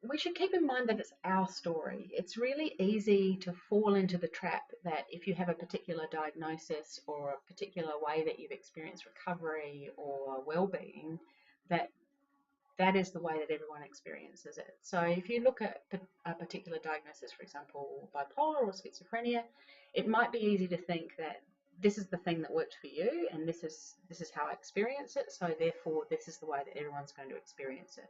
we should keep in mind that it's our story. It's really easy to fall into the trap that if you have a particular diagnosis or a particular way that you've experienced recovery or well-being, that that is the way that everyone experiences it. So if you look at a particular diagnosis, for example, bipolar or schizophrenia, it might be easy to think that this is the thing that worked for you, and this is how I experience it. So therefore, this is the way that everyone's going to experience it.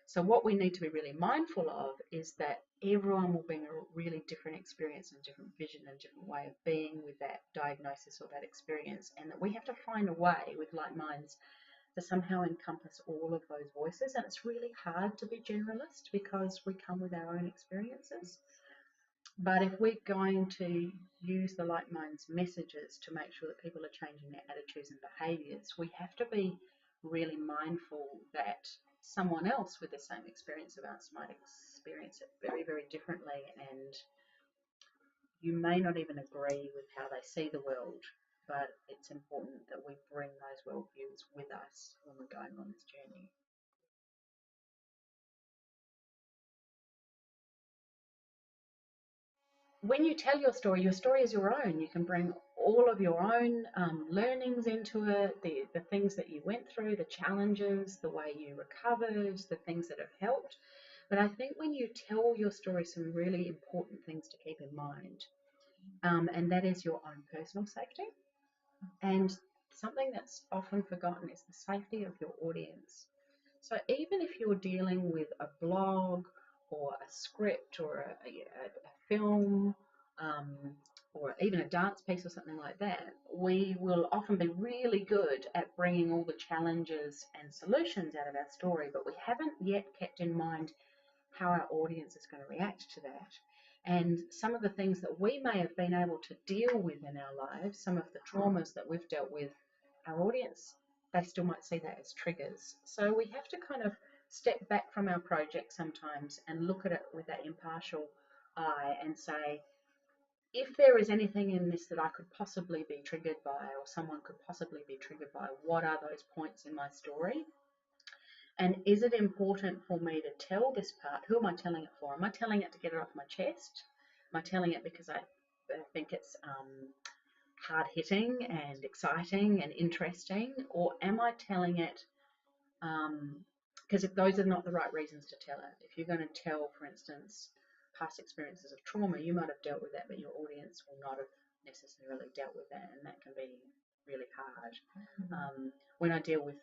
So what we need to be really mindful of is that everyone will bring a really different experience and different vision and different way of being with that diagnosis or that experience, and that we have to find a way with Like Minds to somehow encompass all of those voices. And it's really hard to be generalist because we come with our own experiences. But if we're going to use the Like Minds messages to make sure that people are changing their attitudes and behaviours, we have to be really mindful that someone else with the same experience of us might experience it very, very differently, and you may not even agree with how they see the world, but it's important that we bring those worldviews with us when we're going on this journey. When you tell your story is your own. You can bring all of your own learnings into it, the things that you went through, the challenges, the way you recovered, the things that have helped. But I think when you tell your story, some really important things to keep in mind, and that is your own personal safety. And something that's often forgotten is the safety of your audience. So even if you're dealing with a blog or a script or a film, um, or even a dance piece or something like that, we will often be really good at bringing all the challenges and solutions out of our story, but we haven't yet kept in mind how our audience is going to react to that. And some of the things that we may have been able to deal with in our lives, some of the traumas that we've dealt with, our audience, they still might see that as triggers. So we have to kind of step back from our project sometimes and look at it with that impartial eye and say, if there is anything in this that I could possibly be triggered by, or someone could possibly be triggered by, what are those points in my story? And is it important for me to tell this part? Who am I telling it for? Am I telling it to get it off my chest? Am I telling it because I think it's hard hitting and exciting and interesting? Or am I telling it because if those are not the right reasons to tell it? If you're going to tell, for instance, past experiences of trauma, you might have dealt with that, but your audience will not have necessarily dealt with that, and that can be really hard. When I deal with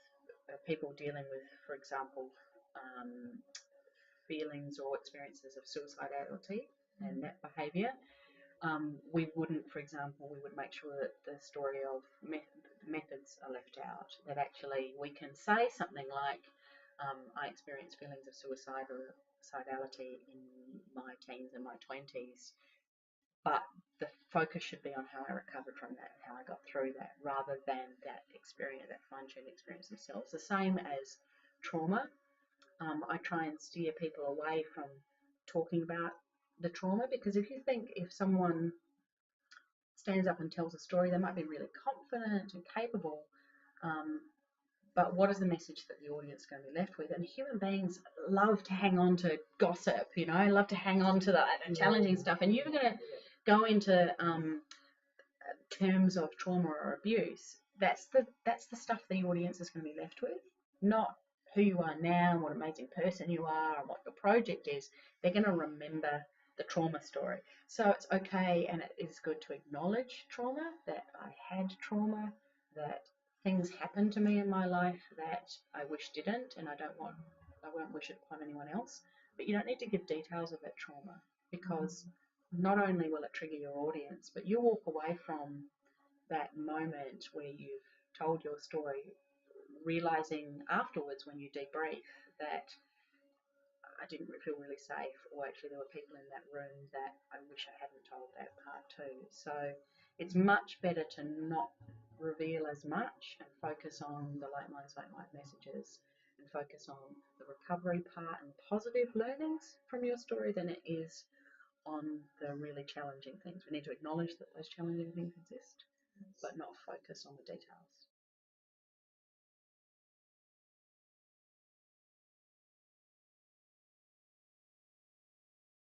people dealing with, for example, feelings or experiences of suicidality and that behaviour, we wouldn't, for example, we would make sure that the story of methods are left out, that actually we can say something like, I experienced feelings of suicidality in my teens and my 20s, but the focus should be on how I recovered from that and how I got through that, rather than that experience, that fine-tuned experience themselves. The same as trauma. I try and steer people away from talking about the trauma, because if someone stands up and tells a story, they might be really confident and capable, um, but what is the message that the audience is going to be left with? And human beings love to hang on to gossip, love to hang on to the challenging stuff. And you're going to go into terms of trauma or abuse. That's the stuff the audience is going to be left with, not who you are now, what an amazing person you are, and what your project is. They're going to remember the trauma story. So it's okay, and it is good to acknowledge trauma, that I had trauma, that things happened to me in my life that I wish didn't, and I won't wish it upon anyone else. But you don't need to give details of that trauma, because not only will it trigger your audience, but you walk away from that moment where you've told your story realizing afterwards, when you debrief, that I didn't feel really safe, or actually there were people in that room that I wish I hadn't told that part too. So it's much better to not reveal as much and focus on the Like Minds, Like Mind messages, and focus on the recovery part and positive learnings from your story than it is on the really challenging things. We need to acknowledge that those challenging things exist, but not focus on the details.